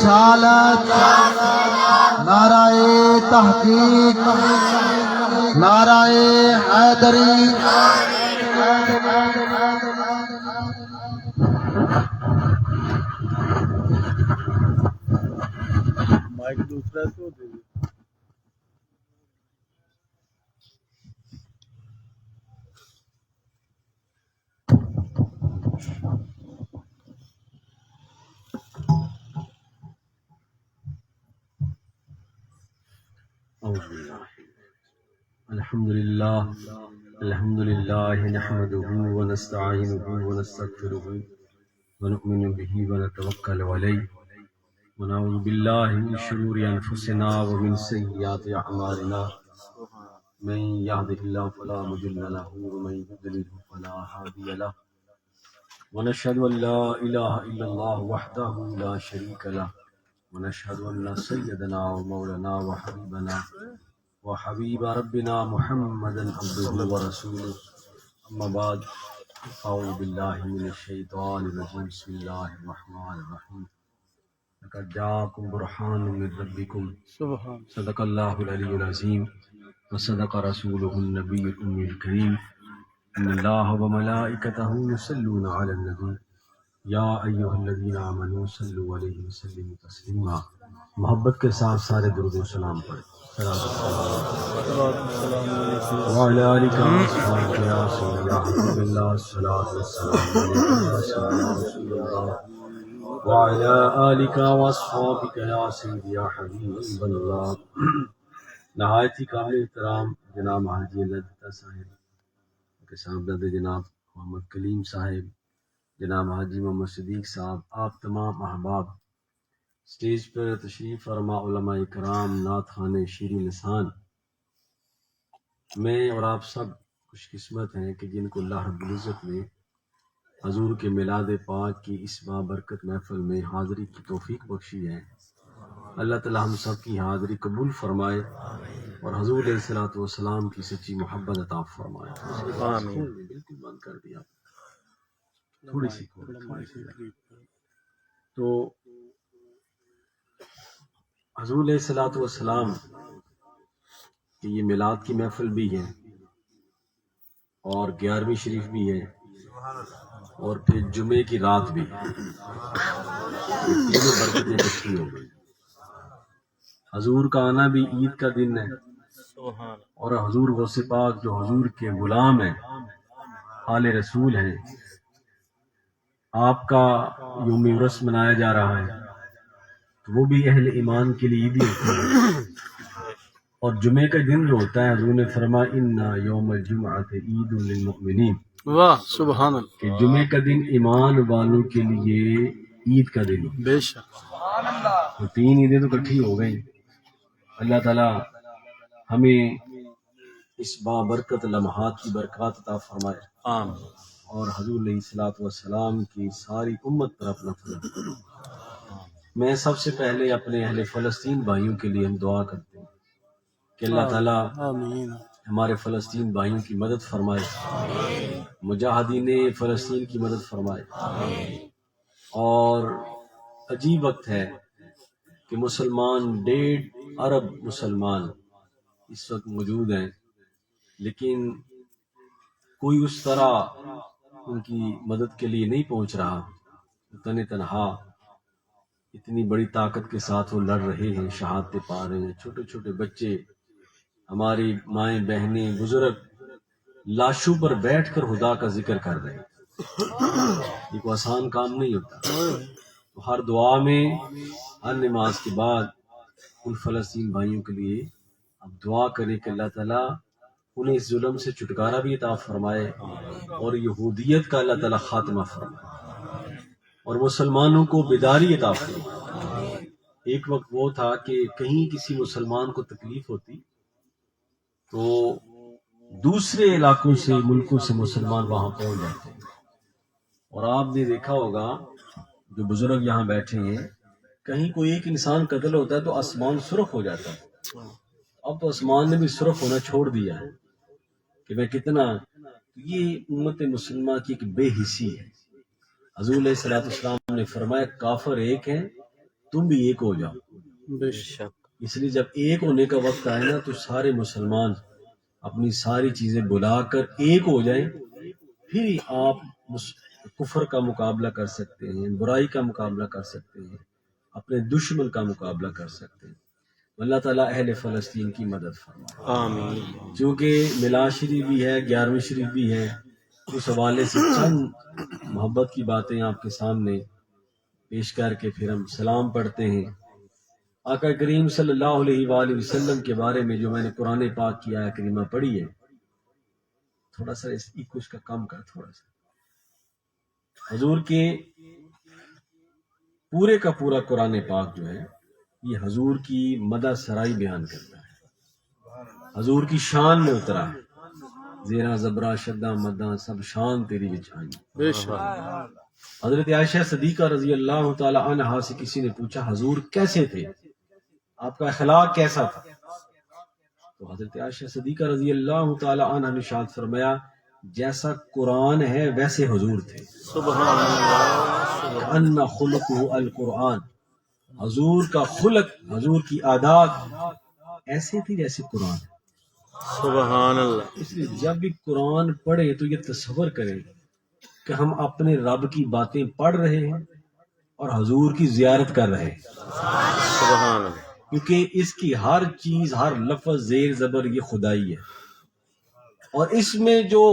رسالت، نعرہ تحقیق، نعرہ حیدری۔ مائک دوسرا تو دے دے۔ الحمد لله نحمده ونستعينه ونستغفره ونؤمن به ونتوكل عليه ونعوذ بالله من شرور أنفسنا ومن سيئات أعمالنا من يهده الله فلا مضل له ومن يضلل فلا هادي له ونشهد أن لا إله إلا الله وحده لا شريك له ونشهد أن سيدنا ومولانا وحبيبنا وحبيب ربنا محمدا عبده ورسوله أما بعد أعوذ بالله من الشيطان الرجيم بسم الله الرحمن الرحيم لقد جاءكم برهان من ربكم صدق الله العلي العظيم وصدق رسوله النبي الأمي الكريم إن الله وملائكته يصلون على النبي یا ایھا الذین آمنوا صلوا علیہ وسلموا تسلیما۔ محبت کے ساتھ سارے درود و سلام پڑھیں۔ وعلی آلک واصحابک یا سید یا حبیب اللہ الصلاۃ والسلام علیک یا سید رسول اللہ وعلی آلک واصحابک یا سید یا حبیب اللہ۔ نہایت ہی قابل احترام جناب حاجی اللہ صاحب کے صاحبزادے جناب محمد کلیم صاحب، جناب حاجی محمد صدیق صاحب، آپ تمام احباب، سٹیج پر تشریف فرما علماء کرام، نعت خوان شیریں لسان، میں اور آپ سب خوش قسمت ہیں کہ جن کو اللہ رب العزت نے حضور کے میلاد پاک کی اس بابرکت محفل میں حاضری کی توفیق بخشی ہے۔ اللہ تعالی ہم سب کی حاضری قبول فرمائے اور حضور علیہ الصلوۃ والسلام کی سچی محبت عطا فرمائے۔ آمین۔ بالکل بند کر دیا تھوڑی سی تو حضور علیہ الصلوۃ والسلام کی یہ میلاد کی محفل بھی ہے اور 11ویں شریف بھی ہے اور پھر جمعے کی رات بھی ہے، تینوں برکتیں اکٹھی ہو گئی۔ حضور کا آنا بھی عید کا دن ہے اور حضور غوث پاک جو حضور کے غلام ہیں، آل رسول ہیں، آپ کا یوم عرس منایا جا رہا ہے تو وہ بھی اہل ایمان کے لیے عیدی ہوتی ہے۔ اور جمعے کا دن جو ہوتا ہے، حضور نے فرمایا اِنَّ یوم الجمعۃ عید للمؤمنین، واہ سبحان اللہ، کہ جمعے کا دن ایمان والوں کے لیے عید کا دن ہے۔ بے شک تو تین عیدیں تو اکٹھی ہو گئی۔ اللہ تعالی ہمیں اس بابرکت لمحات کی برکات عطا فرمائے آمین۔ اور حضور علیہ الصلوۃ والسلام کی ساری امت پر اپنا فضل کرے۔ میں سب سے پہلے اپنے اہل فلسطین بھائیوں کے لیے ہم دعا کرتے ہیں کہ اللہ تعالیٰ آمین۔ ہمارے فلسطین بھائیوں کی مدد فرمائے، مجاہدین فلسطین کی مدد فرمائے۔ اور عجیب وقت ہے کہ مسلمان 1.5 ارب مسلمان اس وقت موجود ہیں، لیکن کوئی اس طرح ان کی مدد کے لیے نہیں پہنچ رہا۔ تنہا اتنی بڑی طاقت کے ساتھ وہ لڑ رہے ہیں، شہادتیں پا رہے ہیں، چھوٹے چھوٹے بچے، ہماری مائیں بہنیں، بزرگ لاشوں پر بیٹھ کر خدا کا ذکر کر رہے ہیں۔ یہ کوئی آسان کام نہیں ہوتا۔ تو ہر دعا میں، ہر نماز کے بعد ان فلسطین بھائیوں کے لیے اب دعا کریں کہ اللہ تعالیٰ انہیں اس ظلم سے چھٹکارا بھی عطا فرمائے اور یہودیت کا اللہ تعالیٰ خاتمہ فرمائے اور مسلمانوں کو بیداری عطا فرمائے۔ ایک وقت وہ تھا کہ کہیں کسی مسلمان کو تکلیف ہوتی تو دوسرے علاقوں سے، ملکوں سے مسلمان وہاں پہنچ جاتے ہیں۔ اور آپ نے دیکھا ہوگا جو بزرگ یہاں بیٹھے ہیں، کہیں کوئی ایک انسان قتل ہوتا ہے تو آسمان سرخ ہو جاتا ہے۔ اب تو آسمان نے بھی سرخ ہونا چھوڑ دیا ہے کہ میں کتنا، یہ امت مسلمہ کی ایک بے حسی ہے۔ حضور علیہ الصلوۃ والسلام نے فرمایا کافر ایک ہے تم بھی ایک ہو جاؤ. بے شک. اس لیے جب ایک ہونے کا وقت آئے نا تو سارے مسلمان اپنی ساری چیزیں بلا کر ایک ہو جائیں, پھر آپ کفر کا مقابلہ کر سکتے ہیں, برائی کا مقابلہ کر سکتے ہیں, اپنے دشمن کا مقابلہ کر سکتے ہیں. اللہ تعالیٰ اہل فلسطین کی مدد فرمائے. آمین. چونکہ میلاد شریف بھی ہے, 11ویں شریف بھی ہے, اس حوالے سے چند محبت کی باتیں آپ کے سامنے پیش کر کے پھر ہم سلام پڑھتے ہیں. آقا کریم صلی اللہ علیہ وآلہ وسلم کے بارے میں جو میں نے قرآن پاک کی آیت کریمہ پڑھی ہے, تھوڑا سا اس کچھ کا کم کر, تھوڑا سا. حضور کے پورے کا پورا قرآن پاک جو ہے یہ حضور کی مدح سرائی بیان کرتا ہے, حضور کی شان میں اترا ہے. زیرا زبرا شدہ مدہ سب شان تیری بچھائی. بے شک. حضرت عائشہ صدیقہ رضی اللہ تعالی عنہا سے کسی نے پوچھا حضور کیسے تھے, آپ کا اخلاق کیسا تھا؟ تو حضرت عائشہ صدیقہ رضی اللہ تعالی عنہ نے ارشاد فرمایا جیسا قرآن ہے ویسے حضور تھے. سبحان اللہ. ان خلقہ القرآن, حضور کا خلق, حضور کی عادات ایسے تھی جیسے قرآن. سبحان اللہ. اس لیے جب بھی قرآن پڑھے تو یہ تصور کریں کہ ہم اپنے رب کی باتیں پڑھ رہے ہیں اور حضور کی زیارت کر رہے ہیں. سبحان اللہ. کیونکہ اس کی ہر چیز, ہر لفظ زیر زبر یہ خدائی ہے, اور اس میں جو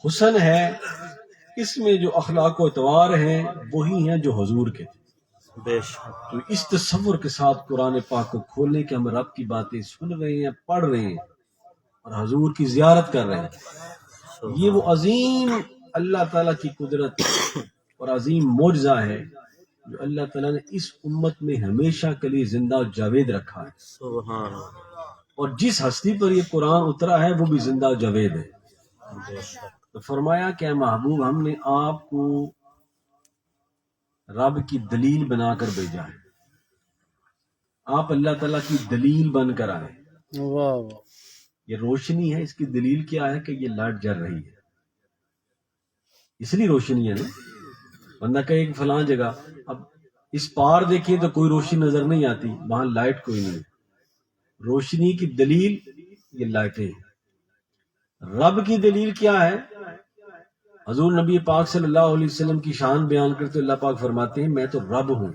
حسن ہے, اس میں جو اخلاق و اطوار ہیں وہی ہیں جو حضور کے. بے شک. تو اس تصور کے ساتھ قرآن پاک کو کھولنے کہ ہم رب کی باتیں سن رہے ہیں, پڑھ رہے ہیں اور حضور کی زیارت کر رہے ہیں. یہ وہ عظیم اللہ تعالیٰ کی قدرت اور عظیم معجزہ ہے جو اللہ تعالیٰ نے اس امت میں ہمیشہ کے لیے زندہ و جاوید رکھا ہے. سبحان اللہ. اور جس ہستی پر یہ قرآن اترا ہے وہ بھی زندہ و جاوید ہے. بے شک. تو فرمایا کہ اے محبوب ہم نے آپ کو رب کی دلیل بنا کر بھیجا ہے, آپ اللہ تعالیٰ کی دلیل بن کر آئے. واہ واہ. یہ روشنی ہے, اس کی دلیل کیا ہے کہ یہ لائٹ جل رہی ہے, اس لیے روشنی ہے نا. بندہ کہے کہ فلاں جگہ, اب اس پار دیکھیں تو کوئی روشنی نظر نہیں آتی, وہاں لائٹ کوئی نہیں ہے. روشنی کی دلیل یہ لائٹیں ہیں. رب کی دلیل کیا ہے؟ حضور نبی پاک صلی اللہ علیہ وسلم کی شان بیان کرتے اللہ پاک فرماتے ہیں میں تو رب ہوں.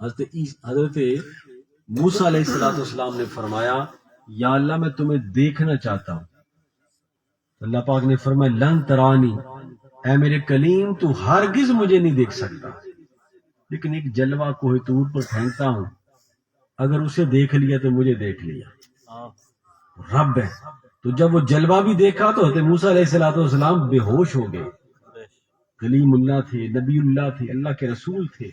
حضرت موسیٰ علیہ السلام نے فرمایا یا اللہ میں تمہیں دیکھنا چاہتا ہوں. اللہ پاک نے فرمایا لن ترانی, اے میرے کلیم تو ہرگز مجھے نہیں دیکھ سکتا, لیکن ایک جلوہ کوہ طور پر پھینکتا ہوں, اگر اسے دیکھ لیا تو مجھے دیکھ لیا. رب ہے. تو جب وہ جلوہ بھی دیکھا تو حضرت موسیٰ علیہ السلام بے ہوش ہو گئے. کلیم اللہ تھے, نبی اللہ تھے, اللہ کے رسول تھے,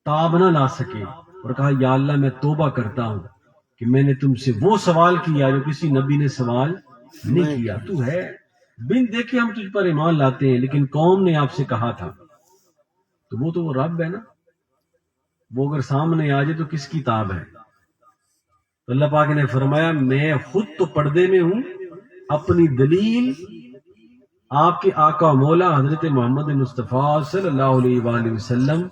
تاب نہ لا سکے اور کہا یا اللہ میں توبہ کرتا ہوں کہ میں نے تم سے وہ سوال کیا جو کسی نبی نے سوال نہیں کیا. تو ہے بن دیکھے ہم تجھ پر ایمان لاتے ہیں, لیکن قوم نے آپ سے کہا تھا. تو وہ رب ہے نا, وہ اگر سامنے آ جائے تو کس کی تاب ہے. تو اللہ پاک نے فرمایا میں خود تو پردے میں ہوں, اپنی دلیل آپ کے آقا مولا حضرت محمد مصطفیٰ صلی اللہ علیہ وآلہ وسلم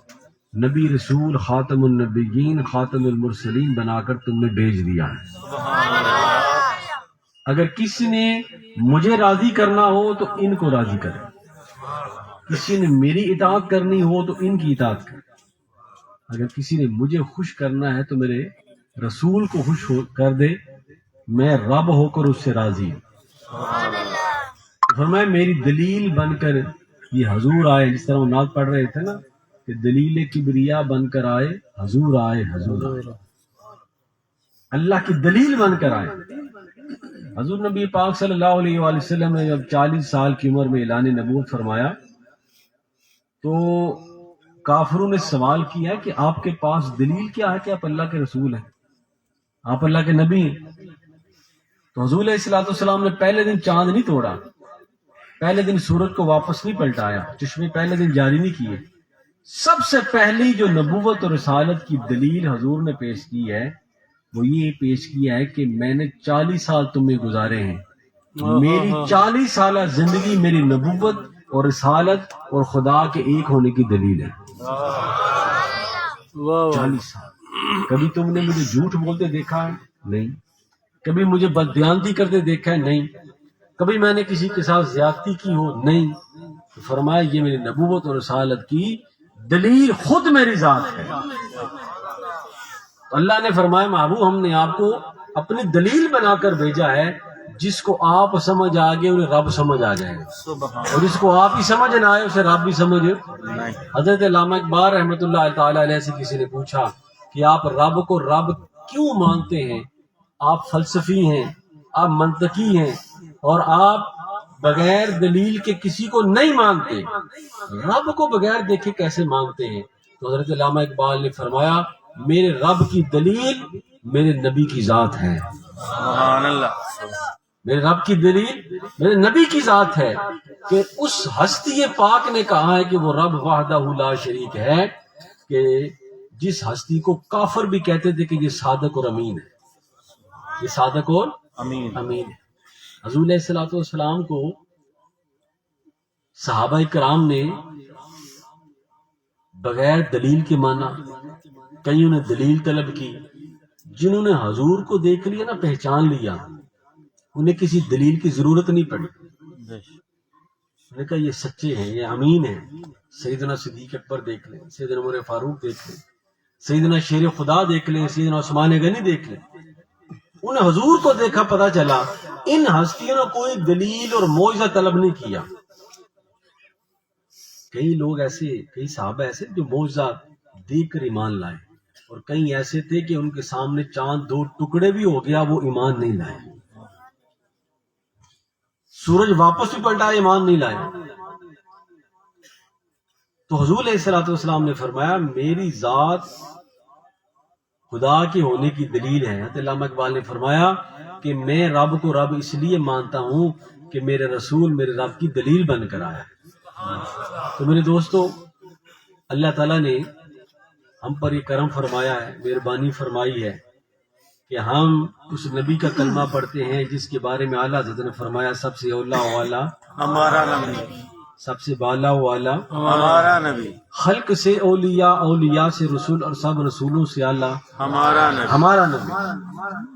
نبی رسول خاتم النبیین خاتم المرسلین بنا کر تم نے بھیج دیا ہے. اگر کسی نے مجھے راضی کرنا ہو تو ان کو راضی کرے, کسی نے میری اطاعت کرنی ہو تو ان کی اطاعت کرے, اگر کسی نے مجھے خوش کرنا ہے تو میرے رسول کو خوش کر دے, میں رب ہو کر اس سے راضی ہوں. فرمایا میری دلیل بن کر یہ حضور آئے, جس طرح وہ نعت پڑھ رہے تھے نا کہ دلیل کبریا بن کر آئے, حضور آئے, حضور آئے, اللہ کی دلیل بن کر آئے. حضور نبی پاک صلی اللہ علیہ وآلہ وسلم نے جب 40 سال کی عمر میں اعلان نبوت فرمایا تو کافروں نے سوال کیا کہ آپ کے پاس دلیل کیا ہے کہ آپ اللہ کے رسول ہیں, آپ اللہ کے نبی ہیں. تو حضور علیہ السلام نے پہلے دن چاند نہیں توڑا, پہلے دن سورج کو واپس نہیں پلٹایا, چشمے پہلے دن جاری نہیں کیے. سب سے پہلی جو نبوت اور رسالت کی دلیل حضور نے پیش کی ہے وہ یہ پیش کیا ہے کہ میں نے 40 سال تمہیں گزارے ہیں, میری 40 سالہ زندگی میری نبوت اور رسالت اور خدا کے ایک ہونے کی دلیل ہے. واہ 40 سال کبھی تم نے مجھے جھوٹ بولتے دیکھا ہے؟ نہیں. کبھی مجھے بددیانتی کرتے دیکھا ہے؟ نہیں. کبھی میں نے کسی کے ساتھ زیادتی کی ہو؟ نہیں. تو فرمایا یہ میری نبوت اور رسالت کی دلیل خود میری ذات ہے. اللہ نے فرمایا محبوب ہم نے آپ کو اپنی دلیل بنا کر بھیجا ہے، جس کو آپ سمجھ آ گئے انہیں رب سمجھ آ جائے گا، اور جس کو آپ ہی سمجھ نہ آئے اسے رب بھی سمجھ نہیں. حضرت علامہ اقبال رحمۃ اللہ تعالی علیہ سے کسی نے پوچھا کہ آپ رب کو رب کیوں مانتے ہیں؟ آپ فلسفی ہیں، آپ منطقی ہیں، اور آپ بغیر دلیل کے کسی کو نہیں مانتے، رب کو بغیر دیکھے کیسے مانتے ہیں؟ تو حضرت علامہ اقبال نے فرمایا میرے رب کی دلیل میرے نبی کی ذات ہے. سبحان اللہ. میرے رب کی دلیل میرے نبی کی ذات ہے کہ اس ہستی پاک نے کہا ہے کہ وہ رب وحدہ لا شریک ہے، کہ جس ہستی کو کافر بھی کہتے تھے کہ یہ صادق اور امین ہے، یہ صادق اور امین. امین ہے. حضور علیہ الصلوۃ والسلام کو صحابہ کرام نے بغیر دلیل کے مانا، کئیوں نے دلیل طلب کی. جنہوں نے حضور کو دیکھ لیا نا، پہچان لیا، انہیں کسی دلیل کی ضرورت نہیں پڑی. انہوں نے کہا یہ سچے ہیں، یہ امین ہیں. سیدنا صدیق اکبر دیکھ لیں، سیدنا عمر فاروق دیکھ لیں، سیدنا شیر خدا دیکھ لیں، سیدنا عثمان غنی دیکھ لیں. انہیں حضور کو دیکھا، پتا چلا ان ہستیوں نے کوئی دلیل اور معجزہ طلب نہیں کیا. کئی لوگ ایسے، کئی صحابہ ایسے جو معجزہ دیکھ کر ایمان لائے، اور کئی ایسے تھے کہ ان کے سامنے چاند 2 ٹکڑے بھی ہو گیا وہ ایمان نہیں لائے. سورج واپس بھی پلٹا ایمان نہیں لائے. تو حضور علیہ الصلوۃ والسلام نے فرمایا میری ذات خدا کے ہونے کی دلیل ہے. علامہ اقبال نے فرمایا کہ میں رب کو رب اس لیے مانتا ہوں کہ میرے رسول میرے رب کی دلیل بن کر آیا. تو میرے دوستو، اللہ تعالیٰ نے ہم پر یہ کرم فرمایا ہے، مہربانی فرمائی ہے کہ ہم اس نبی کا کلمہ پڑھتے ہیں جس کے بارے میں اعلیٰ حضرت نے فرمایا سب سے اولا والا ہمارا نبی، سب سے بالا والا ہمارا نبی، خلق سے اولیاء، اولیاء سے رسول، اور سب رسولوں سے اعلیٰ ہمارا نبی. ہمارا نبی.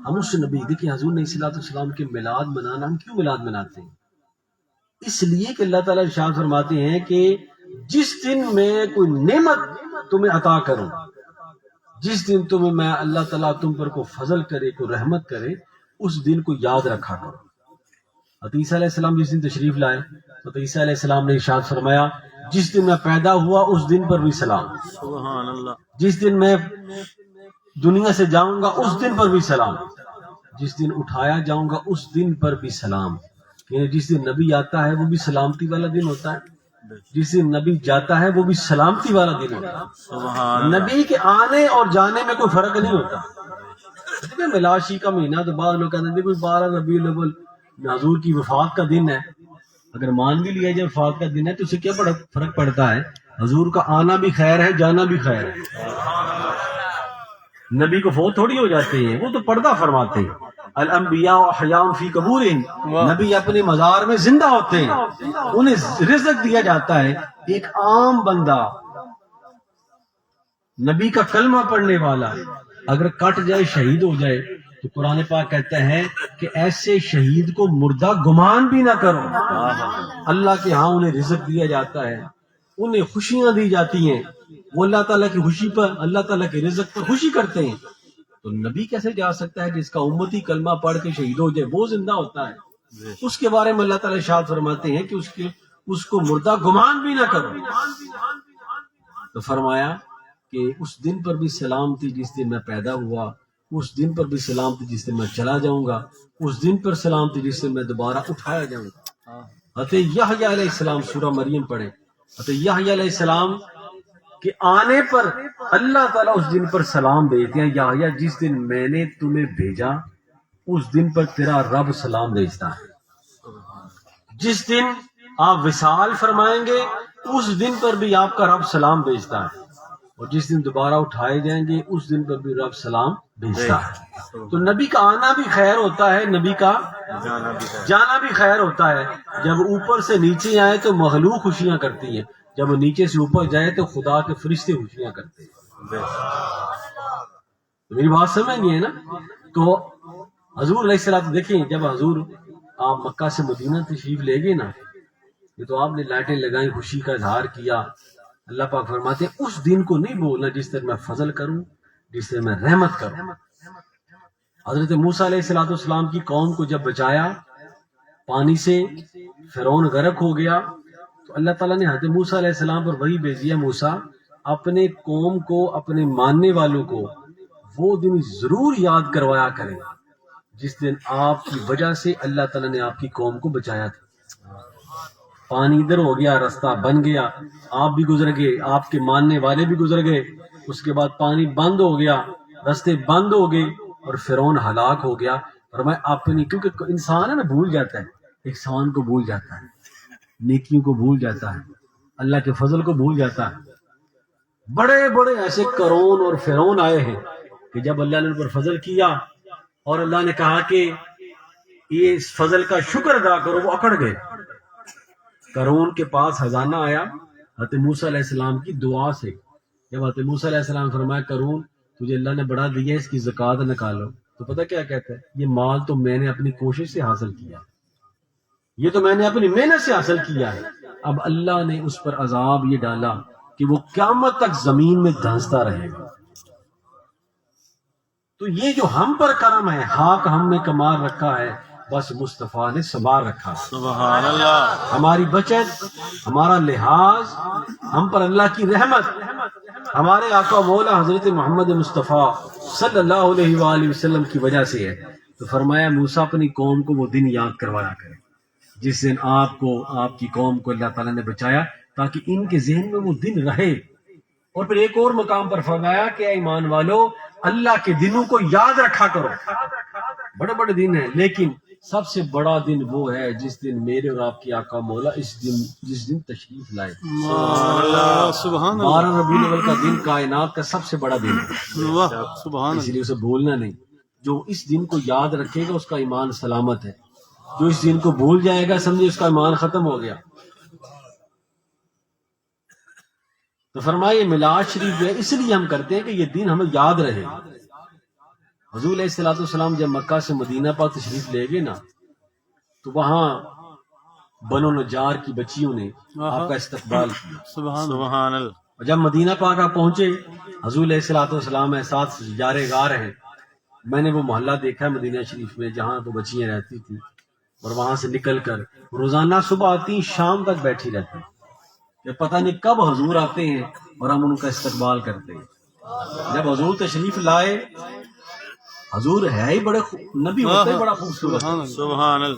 ہم اس نبی، دیکھیں حضور علیہ الصلوۃ والسلام کے میلاد منانا، ہم کیوں میلاد مناتے ہیں؟ اس لیے کہ اللہ تعالیٰ ارشاد فرماتے ہیں کہ جس دن میں کوئی نعمت تمہیں عطا کروں، جس دن تمہیں میں اللہ تعالیٰ تم پر کو فضل کرے، کو رحمت کرے، اس دن کو یاد رکھا کرو. عیسیٰ علیہ السلام جس دن تشریف لائے تو عیسیٰ علیہ السلام نے ارشاد فرمایا جس دن میں پیدا ہوا اس دن پر بھی سلام، سبحان اللہ. جس دن میں دنیا سے جاؤں گا اس دن پر بھی سلام، جس دن اٹھایا جاؤں گا اس دن پر بھی سلام. یعنی جس دن نبی آتا ہے وہ بھی سلامتی والا دن ہوتا ہے، جس دن نبی جاتا ہے وہ بھی سلامتی والا دن ہوتا ہے. سبحان اللہ. نبی کے آنے اور جانے میں کوئی فرق نہیں ہوتا. میلاشی کا مہینہ تو بعض لوگ کہتے ہیں کوئی 12 ربیع الاول حضور کی وفات کا دن ہے. اگر مان بھی لیا جائے وفات کا دن ہے تو اسے کیا فرق پڑتا ہے؟ حضور کا آنا بھی خیر ہے، جانا بھی خیر ہے. نبی کو فوت تھوڑی ہو جاتے ہیں، وہ تو پردہ فرماتے ہیں. الانبیاء احیاء فی قبورہم، نبی اپنے مزار میں زندہ ہوتے ہیں، انہیں رزق دیا جاتا ہے. ایک عام بندہ نبی کا کلمہ پڑھنے والا اگر کٹ جائے، شہید ہو جائے، تو قرآن پاک کہتا ہے کہ ایسے شہید کو مردہ گمان بھی نہ کرو. اللہ کے ہاں انہیں رزق دیا جاتا ہے، انہیں خوشیاں دی جاتی ہیں، وہ اللہ تعالیٰ کی خوشی پر، اللہ تعالیٰ کے رزق پر خوشی کرتے ہیں. تو نبی کیسے جا سکتا ہے جس کا امتی کلمہ پڑھ کے شہید ہو جائے، وہ زندہ ہوتا ہے. اس کے بارے میں اللہ تعالیٰ ارشاد فرماتے ہیں کہ اس کو مردہ گمان بھی نہ کرو. تو فرمایا کہ اس دن پر بھی سلام تھی جس دن میں پیدا ہوا، اس دن پر بھی سلام تھی جس دن میں چلا جاؤں گا، اس دن پر سلام تھی جس دن میں دوبارہ اٹھایا جاؤں گا. حضرت یحییٰ علیہ السلام سورہ مریم پڑھیں. حضرت یحییٰ علیہ السلام کے آنے پر اللہ تعالیٰ اس دن پر سلام بھیجتے ہیں. یحییٰ جس دن میں نے تمہیں بھیجا اس دن پر تیرا رب سلام بھیجتا ہے. جس دن آپ وصال فرمائیں گے اس دن پر بھی آپ کا رب سلام بھیجتا ہے، اور جس دن دوبارہ اٹھائے جائیں گے اس دن پر بھی رب سلام بھیجتا ہے. تو نبی کا آنا بھی خیر ہوتا ہے، نبی کا جانا بھی خیر ہوتا ہے. جب اوپر سے نیچے آئے تو مخلوق خوشیاں کرتی ہے، جب نیچے سے اوپر جائے تو خدا کے فرشتے خوشیاں کرتے ہیں. میری بات سمجھ نہیں ہے نا. تو حضور علیہ السلام دیکھیں جب حضور آپ مکہ سے مدینہ تشریف لے گئے نا, یہ تو آپ نے لائٹیں لگائیں, خوشی کا اظہار کیا. اللہ پاک فرماتے ہیں اس دن کو نہیں بولنا جس طرح میں فضل کروں, جس طرح میں رحمت کروں. حضرت موسیٰ علیہ السلام کی قوم کو جب بچایا پانی سے, فرعون غرق ہو گیا, تو اللہ تعالیٰ نے حضرت موسیٰ علیہ السلام پر وحی بھیجی ہے, موسیٰ اپنے قوم کو, اپنے ماننے والوں کو وہ دن ضرور یاد کروایا کریں جس دن آپ کی وجہ سے اللہ تعالیٰ نے آپ کی قوم کو بچایا تھا. پانی ادھر ہو گیا, راستہ بن گیا, آپ بھی گزر گئے, آپ کے ماننے والے بھی گزر گئے. اس کے بعد پانی بند ہو گیا, راستے بند ہو گئے اور فرعون ہلاک ہو گیا. اور میں اپنی, کیونکہ انسان ہے نا بھول جاتا ہے, احسان کو بھول جاتا ہے, نیکیوں کو بھول جاتا ہے, اللہ کے فضل کو بھول جاتا ہے. بڑے بڑے ایسے قارون اور فرعون آئے ہیں کہ جب اللہ نے ان پر فضل کیا اور اللہ نے کہا کہ یہ اس فضل کا شکر ادا کرو, وہ اکڑ گئے. قارون کے پاس خزانہ آیا حضرت موسیٰ علیہ السلام کی دعا سے. جب حضرت موسیٰ علیہ السلام فرمایا قارون تجھے اللہ نے بڑا دیا, اس کی زکوٰۃ نکالو, تو پتہ کیا کہتا ہے, یہ مال تو میں نے اپنی کوشش سے حاصل کیا, یہ تو میں نے اپنی محنت سے حاصل کیا ہے. اب اللہ نے اس پر عذاب یہ ڈالا کہ وہ قیامت تک زمین میں دھنستا رہے گا. تو یہ جو ہم پر کرم ہے, حق ہم نے کمال رکھا ہے, بس مصطفیٰ نے سنبھال رکھا. سبحان اللہ. ہماری بچت, ہمارا لحاظ, ہم پر اللہ کی رحمت, ہمارے آقا مولا حضرت محمد مصطفیٰ صلی اللہ علیہ وآلہ وسلم کی وجہ سے ہے. تو فرمایا موسیٰ اپنی قوم کو وہ دن یاد کروایا کرے جس دن آپ کو, آپ کی قوم کو اللہ تعالیٰ نے بچایا, تاکہ ان کے ذہن میں وہ دن رہے. اور پھر ایک اور مقام پر فرمایا کہ اے ایمان والو اللہ کے دنوں کو یاد رکھا کرو. بڑے بڑے دن ہیں, لیکن سب سے بڑا دن وہ ہے جس دن میرے اور آپ کی آقا مولا جس دن تشریف لائے. سبحان 12 ربیع الاول کا دن کائنات کا سب سے بڑا دن ہے, اللہ. سبحان اس لیے اسے بھولنا نہیں. جو اس دن کو یاد رکھے گا اس کا ایمان سلامت ہے, جو اس دن کو بھول جائے گا سمجھے اس کا ایمان ختم ہو گیا. تو فرمائے میلاد شریف جو ہے اس لیے ہم کرتے ہیں کہ یہ دن ہمیں یاد رہے. حضور علیہ السلام جب مکہ سے مدینہ پاک تشریف لے گئے نا, تو وہاں بنو نجار کی بچیوں نے آپ کا استقبال کیا. سبحان اللہ. اور جب مدینہ پاک آپ پہنچے, حضور علیہ السلام ہے, ساتھ جارے گار ہیں. میں نے وہ محلہ دیکھا ہے مدینہ شریف میں جہاں وہ بچیاں رہتی تھیں, اور وہاں سے نکل کر روزانہ صبح آتی, شام تک بیٹھی رہتی. پتہ نہیں کب حضور آتے ہیں اور ہم ان کا استقبال کرتے ہیں. جب حضور تشریف لائے, حضور ہے ہی بڑے نبی ہوتے ہیں, بڑا خوبصورت, سبحان اللہ.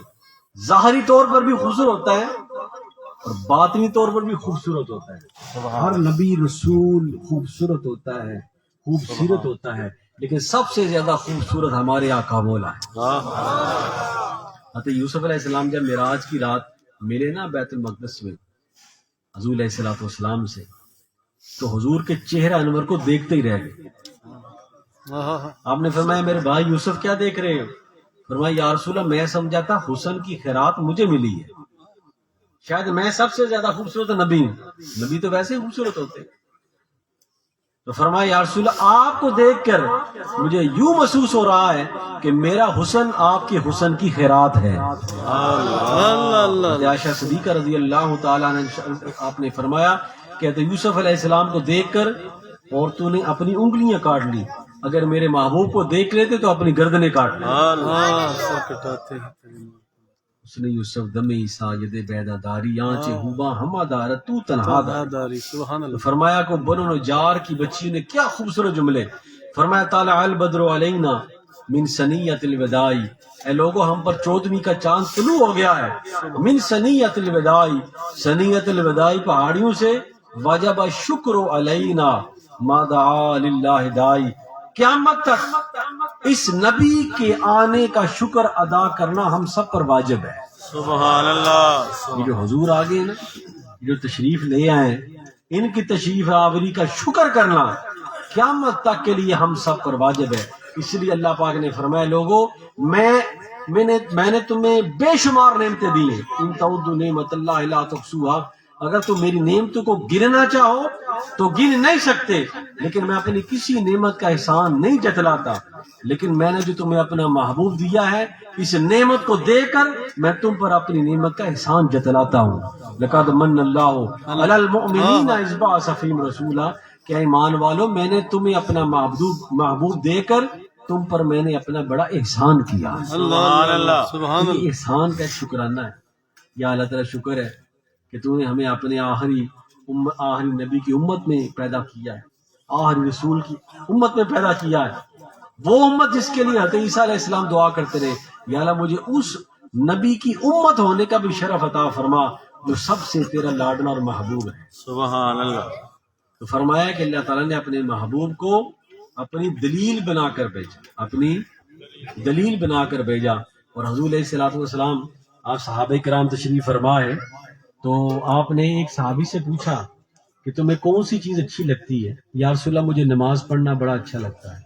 ظاہری طور پر بھی خوبصورت ہوتا ہے اور باطنی طور پر بھی خوبصورت ہوتا ہے. ہر نبی رسول خوبصورت ہوتا ہے, خوبصورت ہوتا ہے, لیکن سب سے زیادہ خوبصورت ہمارے آقا مولا ہے. حضرت یوسف علیہ السلام جب معراج کی رات ملے نا بیت المقدس میں حضور علیہ السلام سے, تو حضور کے چہرہ انور کو دیکھتے ہی رہ گئے. آپ نے فرمایا میرے بھائی یوسف کیا دیکھ رہے ہو؟ فرمایا یا رسول اللہ میں سمجھا تھا حسن کی خیرات مجھے ملی ہے, شاید میں سب سے زیادہ خوبصورت نبی ہوں. نبی تو ویسے ہی خوبصورت ہوتے. تو فرمایا یا رسول اللہ آپ کو دیکھ کر مجھے یوں محسوس ہو رہا ہے کہ میرا حسن آپ کے حسن کی خیرات ہے. عائشہ صدیقہ رضی اللہ تعالیٰ عنہ آپ نے فرمایا کہ یوسف علیہ السلام کو دیکھ کر عورتوں نے اپنی انگلیاں کاٹ لی, اگر میرے محبوب کو دیکھ لیتے تو اپنی گردنیں کاٹ لی. اس نے یوسف دمی ساجد بیدا داری آنچے ہوبا ہما دار تو تنہا داری. فرمایا کو بنو نجار کی بچی نے کیا خوبصورت جملے. فرمایا طالع البدر علینا من سنیت الوداعی, اے لوگو ہم پر 14ویں کا چاند طلوع ہو گیا ہے. من سنیت الوداعی, سنیت الوداعی پہاڑیوں سے. وجب شکر علینا ما دعا للہ دائی, قیامت تک اس نبی کے آنے کا شکر ادا کرنا ہم سب پر واجب ہے. سبحان اللہ. یہ جو حضور آگے نا, جو تشریف لے آئے, ان کی تشریف آوری کا شکر کرنا قیامت تک کے لیے ہم سب پر واجب ہے. اس لیے اللہ پاک نے فرمایا لوگوں میں نے تمہیں بے شمار نعمتیں دی ہیں, ان تعدوا نعمت اللہ لا تحصوها, اگر تم میری نعمتوں کو گننا چاہو تو گن نہیں سکتے، لیکن میں اپنی کسی نعمت کا احسان نہیں جتلاتا، لیکن میں نے جو تمہیں اپنا محبوب دیا ہے اس نعمت کو دے کر میں تم پر اپنی نعمت کا احسان جتلاتا ہوں۔ لقد من اللہ علی المؤمنین اذ بعث فیہم رسولا، کہ ایمان والو میں نے تمہیں اپنا محبوب دے کر تم پر میں نے اپنا بڑا احسان کیا۔ سبحان اللہ، سبحان یہ اللہ، احسان کا شکرانہ ہے۔ یا اللہ تعالیٰ شکر ہے کہ تو نے ہمیں اپنے آخری نبی کی امت میں پیدا کیا ہے، آخری رسول کی امت میں پیدا کیا ہے، وہ امت جس کے لیے حضرت عیسیٰ علیہ السلام دعا کرتے رہے، یا اللہ مجھے اس نبی کی امت ہونے کا بھی شرف عطا فرما جو سب سے تیرا لاڈلا اور محبوب ہے۔ سبحان اللہ، تو فرمایا کہ اللہ تعالیٰ نے اپنے محبوب کو اپنی دلیل بنا کر بھیجا، اپنی دلیل بنا کر بھیجا۔ اور حضور علیہ الصلوۃ والسلام، آپ صحابہ کرام تشریف فرما ہے، تو آپ نے ایک صحابی سے پوچھا کہ تمہیں کون سی چیز اچھی لگتی ہے؟ یا رسول اللہ مجھے نماز پڑھنا بڑا اچھا لگتا ہے۔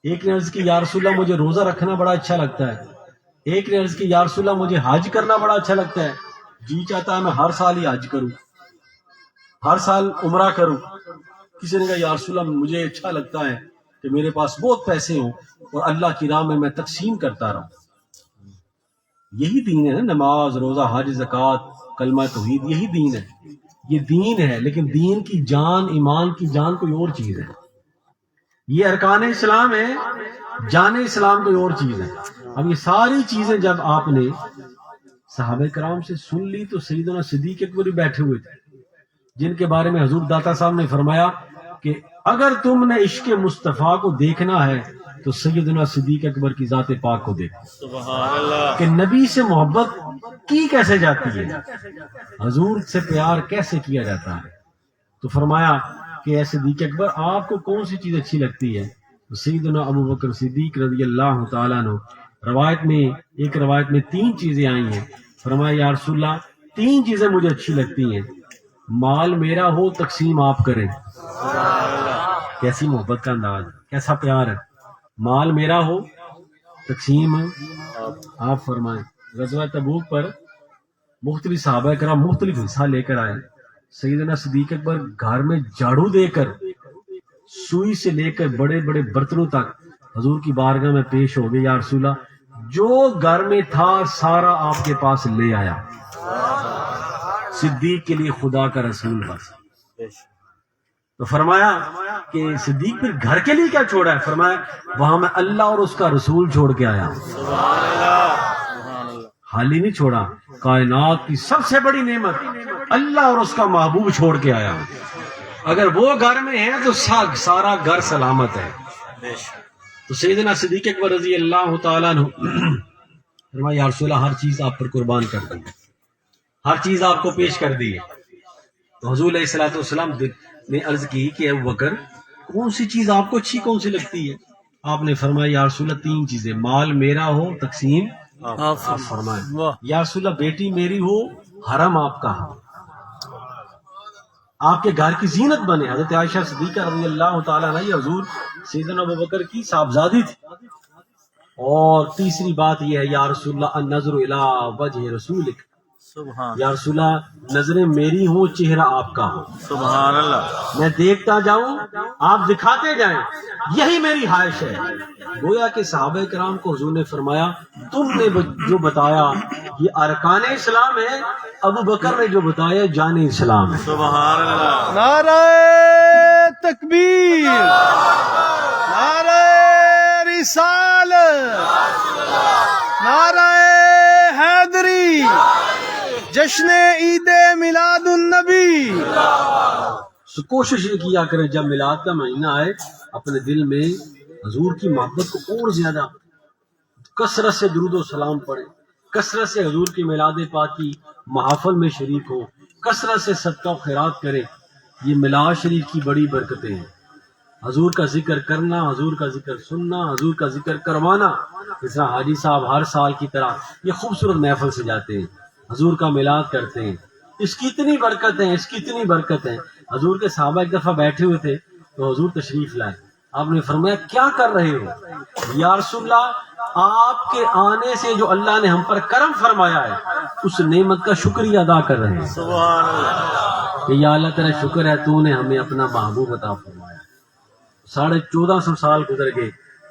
ایک نے عرض کی یا رسول اللہ مجھے روزہ رکھنا بڑا اچھا لگتا ہے۔ ایک نے عرض کی یا رسول اللہ مجھے حج کرنا بڑا اچھا لگتا ہے، جی چاہتا ہے میں ہر سال ہی حج کروں، ہر سال عمرہ کروں۔ کسی نے کہا یا رسول اللہ مجھے اچھا لگتا ہے کہ میرے پاس بہت پیسے ہوں اور اللہ کی راہ میں تقسیم کرتا رہوں۔ یہی دین ہے نا، نماز، روزہ، حج، زکوٰۃ، کلمہ توحید، یہی دین ہے، یہ دین ہے۔ لیکن دین کی جان، ایمان کی جان کوئی اور چیز ہے، یہ ارکان اسلام ہے، جان اسلام کوئی اور چیز ہے۔ اب یہ ساری چیزیں جب آپ نے صحابہ کرام سے سن لی تو سیدنا صدیق اکبر بھی بیٹھے ہوئے تھے، جن کے بارے میں حضور داتا صاحب نے فرمایا کہ اگر تم نے عشق مصطفیٰ کو دیکھنا ہے تو سیدنا صدیق اکبر کی ذات پاک کو دیکھو، سبحان اللہ، کہ نبی سے محبت کی کیسے جاتی ہے، حضور سے پیار کیسے کیا جاتا ہے۔ تو فرمایا کہ اے صدیق اکبر آپ کو کون سی چیز اچھی لگتی ہے؟ تو سیدنا ابو بکر صدیق رضی اللہ تعالیٰ عنہ، ایک روایت میں 3 چیزیں آئی ہیں، فرمایا یا رسول اللہ 3 چیزیں مجھے اچھی لگتی ہیں، مال میرا ہو تقسیم آپ کریں، کیسی محبت کا انداز، کیسا پیار ہے، مال میرا ہو تقسیم آپ فرمائیں۔ غزوہ تبوک پر مختلف صحابہ کرام مختلف حصہ لے کر آئے، سیدنا صدیق اکبر گھر میں جھاڑو دے کر سوئی سے لے کر بڑے بڑے برتنوں تک حضور کی بارگاہ میں پیش ہو گئے، یا رسول اللہ جو گھر میں تھا سارا آپ کے پاس لے آیا، صدیق کے لیے خدا کا رسول بس۔ تو فرمایا کہ صدیق پھر گھر کے لیے کیا چھوڑا ہے؟ فرمایا وہاں میں اللہ اور اس کا رسول چھوڑ کے آیا ہوں، خالی نہیں چھوڑا، کائنات کی سب سے بڑی نعمت اللہ اور اس کا محبوب چھوڑ کے آیا ہوں۔ اگر وہ گھر میں ہے تو سارا گھر سلامت ہے۔ تو سیدنا صدیق اکبر رضی اللہ تعالیٰ عنہ فرمایا یا رسول اللہ ہر چیز آپ پر قربان کر دی، ہر چیز آپ کو پیش کر دی ہے۔ تو حضور علیہ الصلوۃ والسلام نے عرض کی کہ ابو بکر کون سی چیز آپ کو اچھی کون سی لگتی ہے؟ آپ نے فرمایا یا رسول اللہ 3 چیزیں، مال میرا ہو تقسیم آپ فرمائیں، یا رسول اللہ بیٹی میری ہو حرم آپ کا ہو، آپ کے گھر کی زینت بنے۔ حضرت عائشہ صدیقہ رضی اللہ تعالیٰ عنہ یہ حضور سیدنا ابو بکر کی صاحبزادی تھی۔ اور تیسری بات یہ ہے یا رسول اللہ النظر الی وجہ رسولک، سبحان یا رسول اللہ نظریں میری ہوں چہرہ آپ کا ہو، سبحان اللہ، میں دیکھتا جاؤں آپ دکھاتے جائیں، یہی میری خواہش ہے۔ گویا کہ صحابہ کرام کو حضور نے فرمایا تم نے جو بتایا یہ ارکان اسلام ہے، ابو بکر نے جو بتایا جان اسلام ہے۔ سبحان اللہ، نعرہ تکبیر، نعرہ رسالت، نعرہ حیدری، جشن عید میلاد النبی۔ تو کوشش یہ کیا کرے جب میلاد کا مہینہ آئے اپنے دل میں حضور کی محبت کو اور زیادہ کثرت سے درود و سلام پڑھے، کثرت سے حضور کی میلاد پاک کی محافل میں شریک ہو، کثرت سے صدقہ و خیرات کرے۔ یہ میلاد شریف کی بڑی برکتیں ہیں، حضور کا ذکر کرنا، حضور کا ذکر سننا، حضور کا ذکر کروانا۔ اس طرح حاجی صاحب ہر سال کی طرح یہ خوبصورت محفل سے جاتے ہیں، حضور کا میلاد کرتے ہیں، اس کی اتنی برکت ہے، اس کی اتنی برکت ہے۔ حضور کے صحابہ ایک دفعہ بیٹھے ہوئے تھے تو حضور تشریف لائے، آپ نے فرمایا کیا کر رہے ہو؟ یا رسول اللہ آپ کے آنے سے جو اللہ نے ہم پر کرم فرمایا ہے اس نعمت کا شکریہ ادا کر رہے ہیں۔ سبحان اللہ، کہ یا اللہ تیرا شکر ہے تو نے ہمیں اپنا محبوب عطا فرمایا. 1450 سال گزر گئے.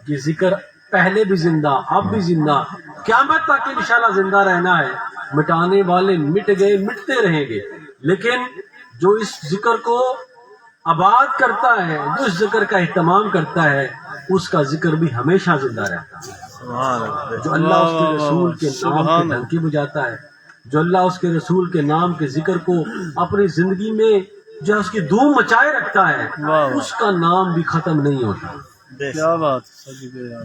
یہ ذکر پہلے بھی زندہ، اب بھی زندہ، قیامت تک انشاءاللہ زندہ رہنا ہے. مٹانے والے مٹ گئے، مٹتے رہیں گے، لیکن جو اس ذکر کو آباد کرتا ہے، جو اس ذکر کا اہتمام کرتا ہے، اس کا ذکر بھی ہمیشہ زندہ رہتا ہے. سبحان اللہ. جو اللہ اس کے رسول کے نام کے ڈنکی بجاتا ہے، جو اللہ اس کے رسول کے نام کے ذکر کو اپنی زندگی میں جو اس کی دھوم مچائے رکھتا ہے، اس کا نام بھی ختم نہیں ہوتا. کیا بات.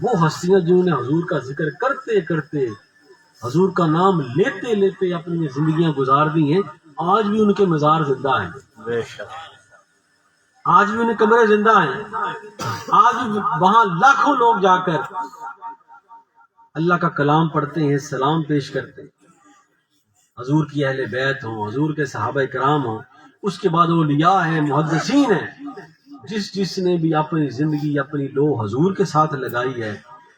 وہ ہستیاں جنہوں نے حضور کا ذکر کرتے کرتے، حضور کا نام لیتے لیتے اپنی زندگیاں گزار دی ہیں، آج بھی ان کے مزار زندہ ہیں، بے شک. آج بھی ان کے قبریں زندہ ہیں. آج بھی وہاں لاکھوں لوگ جا کر اللہ کا کلام پڑھتے ہیں، سلام پیش کرتے ہیں. حضور کی اہل بیت ہوں، حضور کے صحابہ کرام ہوں، اس کے بعد اولیاء ہیں، محدثین ہیں. جس نے بھی اپنی زندگی اپنی لو حضور کے ساتھ لگائی ہے،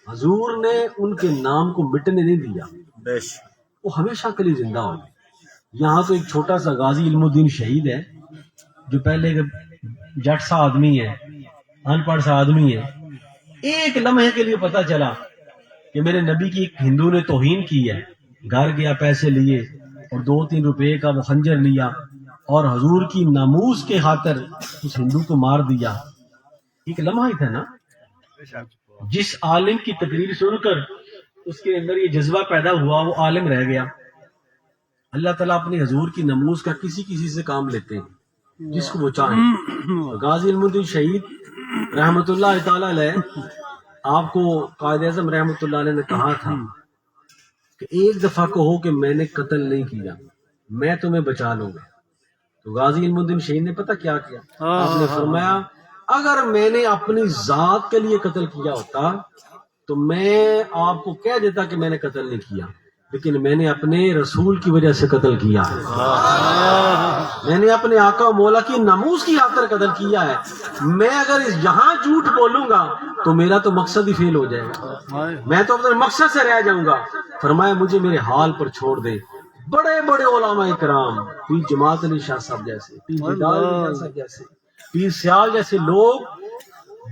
حضور نے ان کے نام کو مٹنے نہیں دیا، بے شک. وہ ہمیشہ کے لیے زندہ ہو گئے. یہاں تو ایک چھوٹا سا غازی علم الدین شہید ہے، جو پہلے جٹ سا آدمی ہے، ان پڑھ سا آدمی ہے. ایک لمحے کے لیے پتا چلا کہ میرے نبی کی ایک ہندو نے توہین کی ہے، گھر گیا، پیسے لیے اور 2-3 روپے کا وہ خنجر لیا اور حضور کی ناموس کے خاطر اس ہندو کو مار دیا. ایک لمحہ ہی تھا نا. جس عالم کی تقریر سن کر اس کے اندر یہ جذبہ پیدا ہوا، وہ عالم رہ گیا. اللہ تعالیٰ اپنے حضور کی ناموس کا کسی سے کام لیتے ہیں جس کو وہ چاہیں. غازی علم الدین شہید رحمت اللہ تعالی علیہ، آپ کو قائد اعظم رحمت اللہ علیہ نے کہا تھا کہ ایک دفعہ کہو کہ میں نے قتل نہیں کیا، میں تمہیں بچا لوں گا. تو غازی علم الدین شہید نے پتہ کیا کیا؟ آپ نے فرمایا اگر میں نے اپنی ذات کے لیے قتل کیا ہوتا تو میں آپ کو کہہ دیتا کہ میں نے قتل نہیں کیا، لیکن میں نے اپنے رسول کی وجہ سے قتل کیا ہے. میں نے اپنے آقا و مولا کی ناموس کی خاطر قتل کیا ہے. میں اگر یہاں جھوٹ بولوں گا تو میرا تو مقصد ہی فیل ہو جائے گا، میں تو اپنے مقصد سے رہ جاؤں گا. فرمایا مجھے میرے حال پر چھوڑ دے. بڑے بڑے علماء کرام، پیر جماعت علی شاہ صاحب جیسے، پیر جدال علی شاہ صاحب جیسے، پیر سیال جیسے لوگ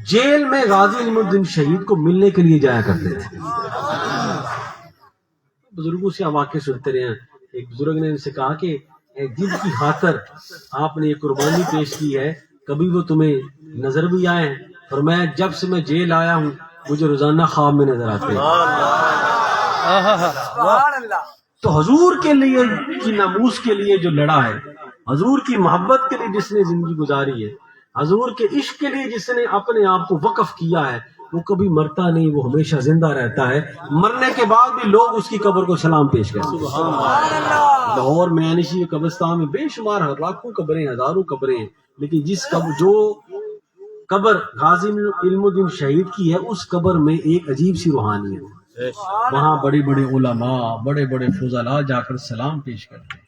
جیل میں غازی علم الدین شہید کو ملنے کے لیے جایا کرتے تھے. بزرگوں سے واقع سنتے رہے ہیں. ایک بزرگ نے ان سے کہا کہ جن کی خاطر آپ نے یہ قربانی پیش کی ہے، کبھی وہ تمہیں نظر بھی آئے؟ فرمایا جب سے میں جیل آیا ہوں مجھے روزانہ خواب میں نظر آتے ہیں. تو حضور کے لیے کی ناموس کے لیے جو لڑا ہے، حضور کی محبت کے لیے جس نے زندگی گزاری ہے، حضور کے عشق کے لیے جس نے اپنے آپ کو وقف کیا ہے، وہ کبھی مرتا نہیں، وہ ہمیشہ زندہ رہتا ہے. مرنے کے بعد بھی لوگ اس کی قبر کو سلام پیش کرتے ہیں. لاہور میں انیشی قبرستان میں بے شمار لاکھوں قبریں، ہزاروں قبریں ہیں، لیکن جو قبر غازی علم الدین شہید کی ہے، اس قبر میں ایک عجیب سی روحانیت ہے. وہاں بڑے بڑے علماء، بڑے بڑے فضلاء جا کر سلام پیش کرتے ہیں.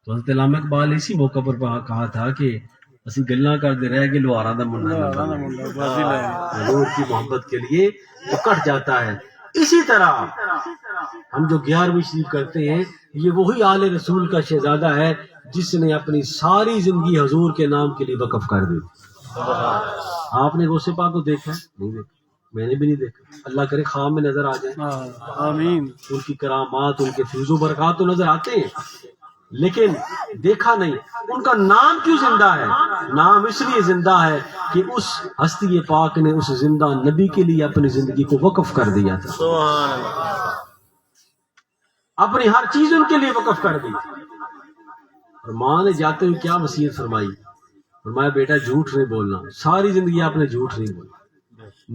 تو حضرت علامہ اقبال اسی موقع پر کہا تھا کہ اسی گلاں کرتے رہ گئے لوہارا دا منڈا، حضور کی محبت کے لیے تو کٹ جاتا ہے. اسی طرح ہم جو 11ویں شریف کرتے ہیں، یہ وہی آل رسول کا شہزادہ ہے جس نے اپنی ساری زندگی حضور کے نام کے لیے وقف کر دی. آپ نے غوث پاک کو دیکھا؟ نہیں دیکھا، میں نے بھی نہیں دیکھا. اللہ کرے خواب میں نظر آ جائے. آمین. ان کی کرامات، ان کے فیض و برکات تو نظر آتے ہیں، لیکن دیکھا نہیں. ان کا نام کیوں زندہ ہے؟ نام اس لیے زندہ ہے کہ اس ہستی پاک نے اس زندہ نبی کے لیے اپنی زندگی کو وقف کر دیا تھا. اپنی ہر چیز ان کے لیے وقف کر دی. اور ماں نے جاتے ہوئے کیا وصیت فرمائی؟ فرمایا بیٹا جھوٹ نہیں بولنا. ساری زندگی آپ نے جھوٹ نہیں بولا.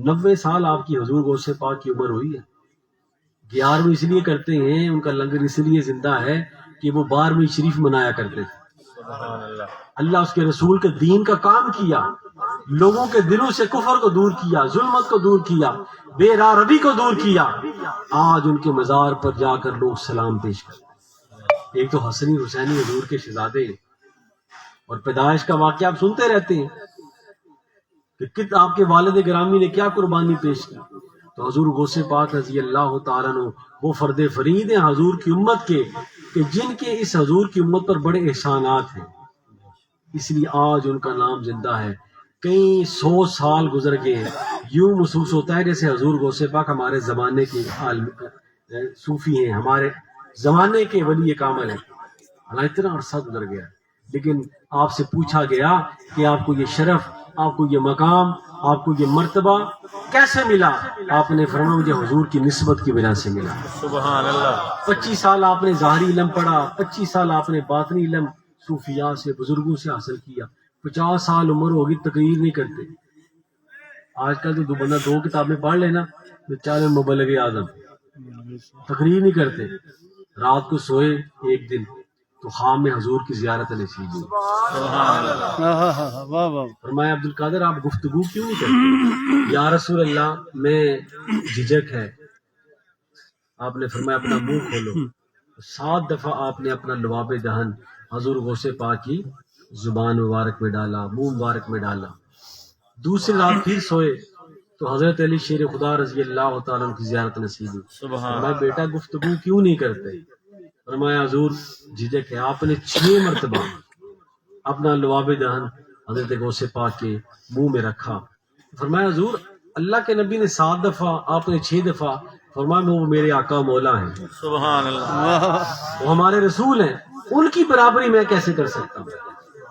90 سال آپ کی حضور غوث پاک کی عمر ہوئی ہے. 11ویں اس لیے کرتے ہیں، ان کا لنگر اس لیے زندہ ہے کہ وہ 12ویں شریف منایا کرتے تھے. اللہ اس کے رسول کے دین کا کام کیا، لوگوں کے دلوں سے کفر کو دور کیا، ظلمت کو دور کیا، بے راہ روی کو دور کیا. آج ان کے مزار پر جا کر لوگ سلام پیش کرتے ہیں. ایک تو حسنی حسینی حضور کے شہزادے، اور پیدائش کا واقعہ آپ سنتے رہتے ہیں کہ آپ کے والد گرامی نے کیا قربانی پیش کی. تو حضور غوث پاک رضی اللہ تعالیٰ عنہ وہ فرد فرید ہیں حضور کی امت کے کہ جن کے اس حضور کی امت پر بڑے احسانات ہیں. اس لیے آج ان کا نام زندہ ہے. کئی 100 سال گزر گئے ہیں. یوں محسوس ہوتا ہے جیسے حضور غوث پاک ہمارے زمانے کے صوفی ہیں، ہمارے زمانے کے ولی کامل ہیں. حالانکہ اتنا عرصہ گزر گیا، لیکن آپ سے پوچھا گیا کہ آپ کو یہ شرف، آپ کو یہ مقام، آپ کو یہ مرتبہ کیسے ملا؟ آپ نے فرمایا مجھے حضور کی نسبت کی وجہ سے ملا. سبحان اللہ. 25 سال آپ نے ظاہری علم پڑھا، 25 سال آپ نے باطنی علم صوفیاء سے، بزرگوں سے حاصل کیا. 50 سال عمر ہوگی، تقریر نہیں کرتے. آج کل تو بندہ 2 کتابیں پڑھ لینا تو 4 مبلغ اعظم، تقریر نہیں کرتے. رات کو سوئے ایک دن تو خواب میں حضور کی زیارت نصیب ہوئی. واہ واہ. فرمایا عبد القادر آپ گفتگو کیوں نہیں کرتے؟ یا رسول اللہ میں جھجک ہے. آپ نے فرمایا اپنا منہ کھولو. 7 دفعہ آپ نے اپنا لباب دہن حضور غوث پاک کی زبان مبارک میں ڈالا، منہ مبارک میں ڈالا. دوسری رات پھر سوئے تو حضرت علی شیر خدا رضی اللہ تعالیٰ عنہ کی زیارت نصیب ہوئی. فرمایا بیٹا گفتگو کیوں نہیں کرتے؟ فرمایا حضور جھجک ہے. آپ نے 6 مرتبہ اپنا لباب دہن حضرت غوث پاک کے منہ میں رکھا. فرمایا حضور اللہ کے نبی نے 7 دفعہ، آپ نے 6 دفعہ. فرمایا وہ میرے آقا مولا ہیں، سبحان اللہ. وہ ہمارے رسول ہیں، ان کی برابری میں کیسے کر سکتا ہوں؟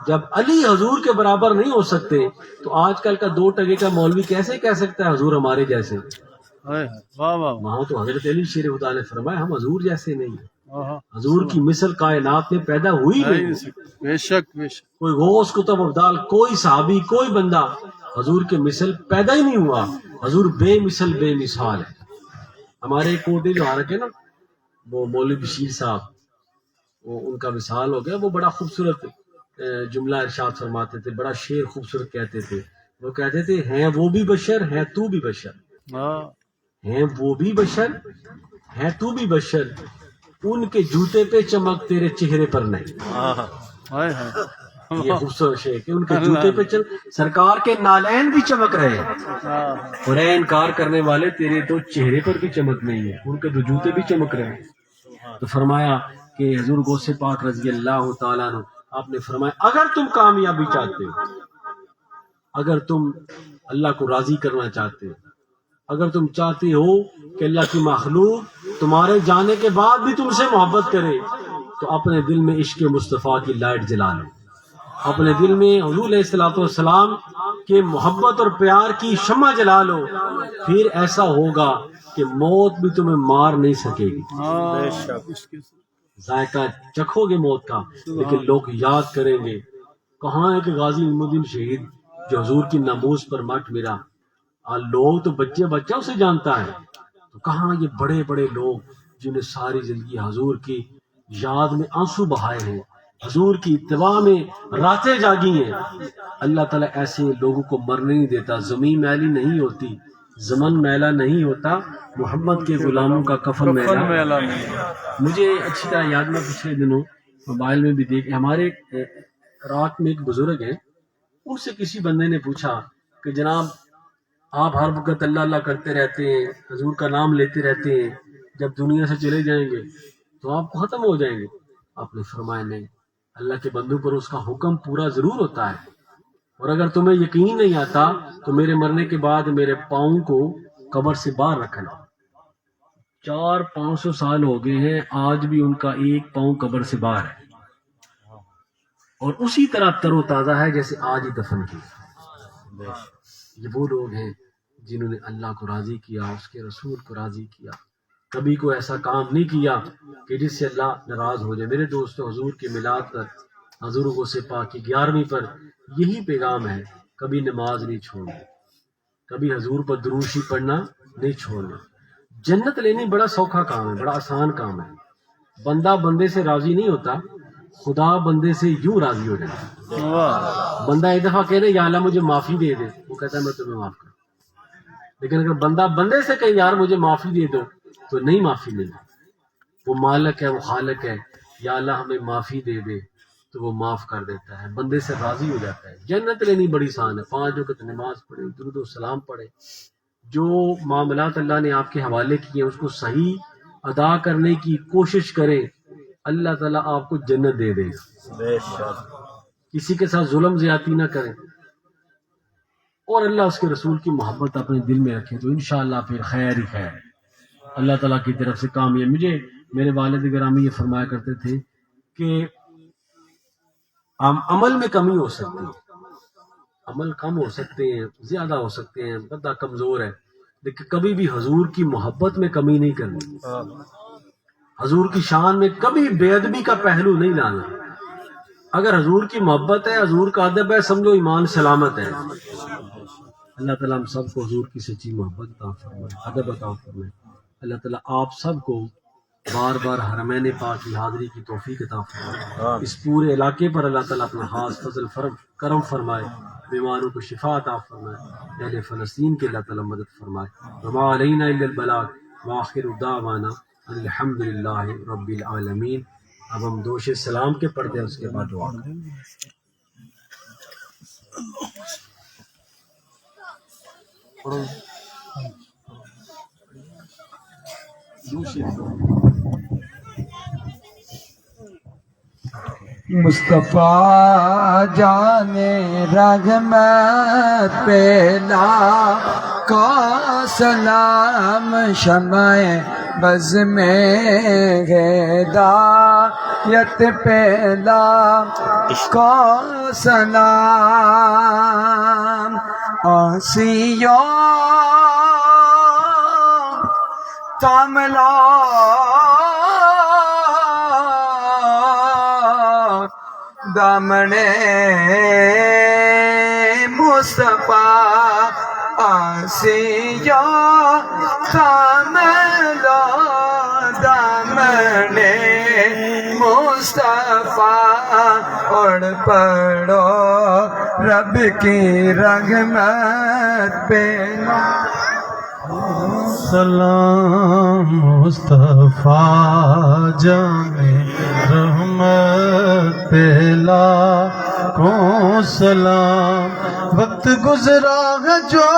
جب علی حضور کے برابر نہیں ہو سکتے تو آج کل کا 2 ٹکے کا مولوی کیسے کہہ سکتا ہے حضور ہمارے جیسے؟ واہ واہ. وہاں تو حضرت علی شیر خدا نے فرمایا ہم حضور جیسے نہیں ہیں. حضور کی مثل کائنات میں پیدا ہوئی نہیں. بے شک بے شک. کوئی غوث کتب ابدال، کوئی صحابی، کوئی بندہ حضور کے مثل پیدا ہی نہیں ہوا. حضور بے مثل بے مثال ہے. ہمارے کوٹے جو آ رکھے نا وہ مولوی بشیر صاحب، وہ ان کا مثال ہو گیا. وہ بڑا خوبصورت جملہ ارشاد فرماتے تھے، بڑا شعر خوبصورت کہتے تھے. وہ کہتے تھے ہیں وہ بھی بشر ہیں تو بھی بشر، ہیں وہ بھی بشر ہیں تو بھی بشر، ان کے جوتے پہ چمک تیرے چہرے پر نہیں. یہ خوبصورت شعر کہ ان کے جوتے پہ سرکار کے نالین بھی چمک رہے ہیں اور اے انکار کرنے والے تیرے تو چہرے پر بھی چمک نہیں ہے، ان کے تو جوتے بھی چمک رہے ہیں. تو فرمایا کہ حضور غوث پاک رضی اللہ تعالیٰ عنہ آپ نے فرمایا اگر تم کامیابی چاہتے ہو، اگر تم اللہ کو راضی کرنا چاہتے ہو، اگر تم چاہتے ہو کہ اللہ کی مخلوق تمہارے جانے کے بعد بھی تم سے محبت کرے، تو اپنے دل میں عشق مصطفیٰ کی لائٹ جلا لو. اپنے دل میں حضور علیہ الصلوۃ والسلام کے محبت اور پیار کی شمع جلا لو. پھر ایسا ہوگا کہ موت بھی تمہیں مار نہیں سکے گی. ذائقہ چکھو گے موت کا، لیکن لوگ یاد کریں گے کہاں ہے کہ غازی علم الدین شہید جو حضور کی ناموس پر مٹ ملا. لوگ تو بچہ اسے جانتا ہے، تو کہاں یہ بڑے بڑے لوگ جنہیں ساری زندگی حضور کی یاد میں آنسو بہائے ہیں، حضور کی اتباع میں راتیں جاگی ہیں. اللہ تعالیٰ ایسے لوگوں کو مرنے نہیں دیتا. زمین میلی نہیں ہوتی، زمن میلا نہیں ہوتا، محمد کے غلاموں کا کفن میلا. مجھے اچھی طرح یاد میں پچھلے دنوں موبائل میں بھی دیکھ، ہمارے رات میں ایک بزرگ ہیں، ان سے کسی بندے نے پوچھا کہ جناب آپ ہر وقت اللہ اللہ کرتے رہتے ہیں، حضور کا نام لیتے رہتے ہیں، جب دنیا سے چلے جائیں گے تو آپ ختم ہو جائیں گے. آپ نے فرمایا نہیں، اللہ کے بندوں پر اس کا حکم پورا ضرور ہوتا ہے، اور اگر تمہیں یقین نہیں آتا تو میرے مرنے کے بعد میرے پاؤں کو قبر سے باہر رکھنا. 400-500 سال ہو گئے ہیں، آج بھی ان کا ایک پاؤں قبر سے باہر ہے اور اسی طرح تر و تازہ ہے جیسے آج ہی دفن کیا. یہ وہ لوگ ہیں جنہوں نے اللہ کو راضی کیا، اس کے رسول کو راضی کیا. کبھی کوئی ایسا کام نہیں کیا کہ جس سے اللہ ناراض ہو جائے. میرے دوستو، حضور کے میلاد پر، حضور غوث پاک کی 11ویں پر یہی پیغام ہے، کبھی نماز نہیں چھوڑنا، کبھی حضور پر درود شریف پڑھنا نہیں چھوڑنا. جنت لینی بڑا سوکھا کام ہے، بڑا آسان کام ہے. بندہ بندے سے راضی نہیں ہوتا، خدا بندے سے یوں راضی ہو جاتا ہے. بندہ ایک دفعہ کہہ دے یا اللہ مجھے معافی دے دے، وہ کہتا ہے میں تمہیں معاف کروں. لیکن اگر بندہ بندے سے کہے یار مجھے معافی دے دو، تو نہیں معافی ملے. وہ مالک ہے، وہ خالق ہے، یا اللہ ہمیں معافی دے دے تو وہ معاف کر دیتا ہے، بندے سے راضی ہو جاتا ہے. جنت لینی بڑی آسان ہے. 5 وقت نماز پڑھے، درود و سلام پڑھے، جو معاملات اللہ نے آپ کے حوالے کیے اس کو صحیح ادا کرنے کی کوشش کریں، اللہ تعالیٰ آپ کو جنت دے دے گا. کسی کے ساتھ ظلم زیادتی نہ کریں اور اللہ اس کے رسول کی محبت اپنے دل میں رکھیں تو انشاءاللہ پھر خیر ہی خیر ہے۔ اللہ تعالیٰ کی طرف سے کامیاب۔ مجھے میرے والد گرامی یہ فرمایا کرتے تھے کہ عمل میں کمی ہو سکتی ہے، عمل کم ہو سکتے ہیں، زیادہ ہو سکتے ہیں، بندہ کمزور ہے، لیکن کبھی بھی حضور کی محبت میں کمی نہیں کرنی، حضور کی شان میں کبھی بے ادبی کا پہلو نہیں لانا۔ اگر حضور کی محبت ہے، حضور کا ادب ہے، سمجھو ایمان سلامت ہے۔ اللہ تعالیٰ ہم سب کو حضور کی سچی محبت عطا فرمائے، ادب عطا فرمائے۔ اللہ تعالیٰ آپ سب کو بار بار حرمین پاک کی حاضری کی توفیق عطا فرمائے۔ اس پورے علاقے پر اللہ تعالیٰ اپنا خاص فضل کرم فرمائے، بیماروں کو شفا عطا فرمائے، اہل فلسطین کے اللہ تعالیٰ مدد فرمائے۔ وما علینا الا البلاغ وآخر دعوانا الحمد للہ رب العالمین۔ اب ہم دوش سلام کے پڑھتے ہیں، اس کے بعد دعا کریں۔ مصطفیٰ جانے رحمت پہلا کو سلام، شمع بز میں ہدایت پہلا کو سلام، آسیوں کاملا دامنے مصطفیٰ آسیہ کاملا دامنے مصطفیٰ، اور پڑھو رب کی رحمت پہ سلام مصطفیٰ جانے رحمت پہلا کو سلام، وقت گزرا ہے جو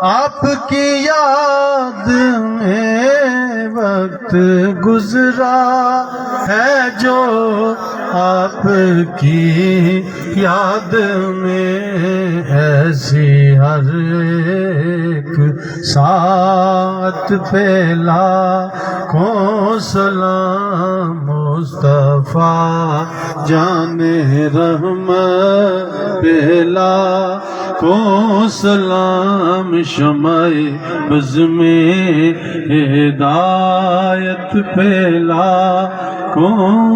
آپ کی یاد میں، وقت گزرا ہے جو آپ کی یاد میں، ایسی ہر ایک ساتھ پہلا کو سلام، مصطفیٰ جانے رحمت پہلا کو سلام، شمع بز میں ہدایت پہلا کو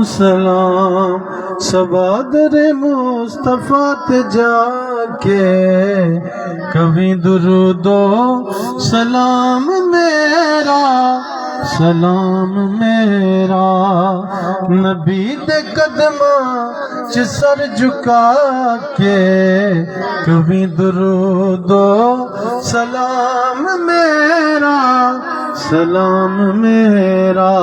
سلام، سبادر مصطفیٰ تے جا کے کبھی درود و سلام میرا، سلام میرا نبی دے قدماں چ سر جھکا کے کبھی درود و سلام میرا، سلام میرا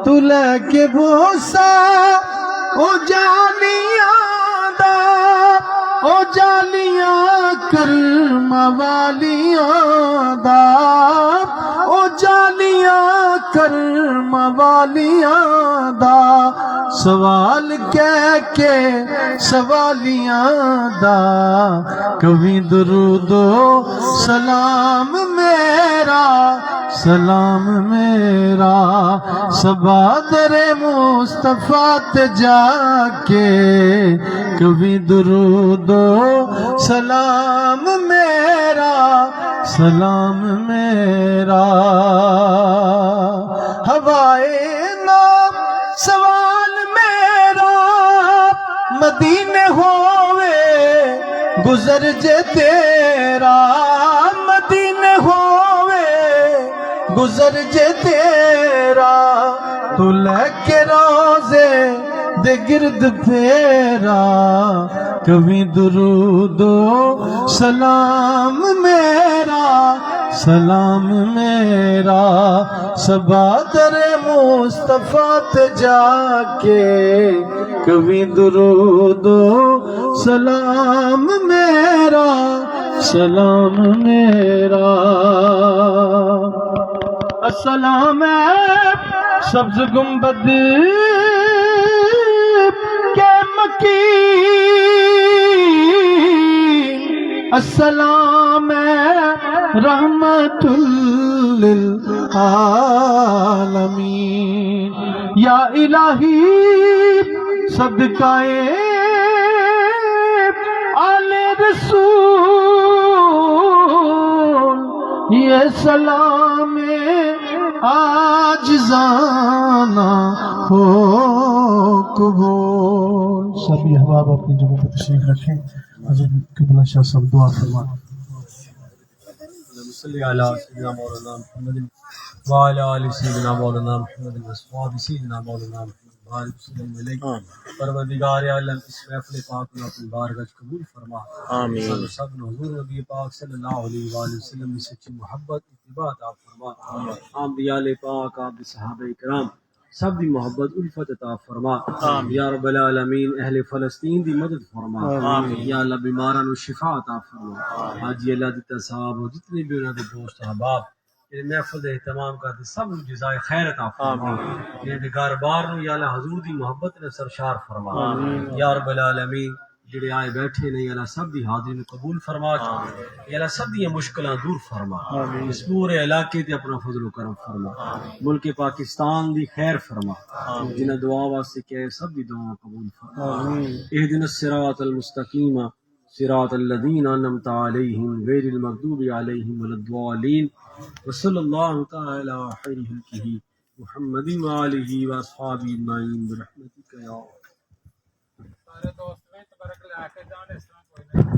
تو لے کے بوسا او جالیاں دا، او جالیاں کرم والیاں دا، او جالیاں کرم والیاں دا، سوال کہہ کے سوالیاں دا، کبھی درود و سلام میرا، سلام میرا سبادر مصطفیٰ تے جا کے کبھی درود و سلام میرا، سلام میرا ہوائے نام سوال میرا، مدینے ہوئے گزر جے تیرا، مدینے ہوئے گزر جے تیرا، تو لے کے روزے دے گرد پھیرا، کبھی درود و سلام میرا، سلام میرا سبادر مصطفیٰ تے جا کے کبھی درود و سلام میرا، سلام میرا، السلام سبز گنبد کے مکین السلام رحمت للعالمین یا الہی صدقہ آل رسول یہ سلام آجزانہ ہو قبول. سبھی احباب اپنی جگہ پر تشریف رکھیں. حضرت قبلہ شاہ صاحب دعا فرمائیں. صلی علی سیدنا مولانا محمد وعلی آل سیدنا مولانا محمد وصحبہ سیدنا مولانا محمد بارک وسلم علیہ. پروردگار عالم اس محفل پاک کو اپنی بارگاہ قبول فرما. آمین. سب حضور نبی پاک صلی اللہ علیہ وآلہ وسلم کی سچی محبت اتباع عطا فرما. انبیاء پاک آپ صحابہ کرام سب دی محبت الفت عطا فرما. یا رب العالمین اہل فلسطین دی مدد فرما. یا اللہ بیماراں نو شفا عطا فرما. حاجی اللہ دی صاحب اور جتنے بھی انہاں دے دوست احباب یہ محفل دے اہتمام کرتے سب نو جزائے خیر عطا فرما. یہ گھر بار نو یا اللہ حضور دی محبت نے سرشار فرما. یا رب العالمین جڑے آئے بیٹھے نے یا اللہ سب دی حاضری میں قبول فرما. یا اللہ سب دی مشکلاں دور فرما. اس پورے علاقے تے اپنا فضل و کرم فرما. ملک پاکستان دی خیر فرما. جنہیں دعا واسطے کہ سب دی دعا قبول فرما. اہدنا الصراط المستقیم صراط الذین انعمت علیہم غیر المغضوب علیہم ولا الضالین. وصلی اللہ تعالی خیر خلقہ محمد وآلہ واصحابہ اجمعین برحمتک یا سارے دوست میں تبارک اللہ کے جان اس طرح کوئی نہیں.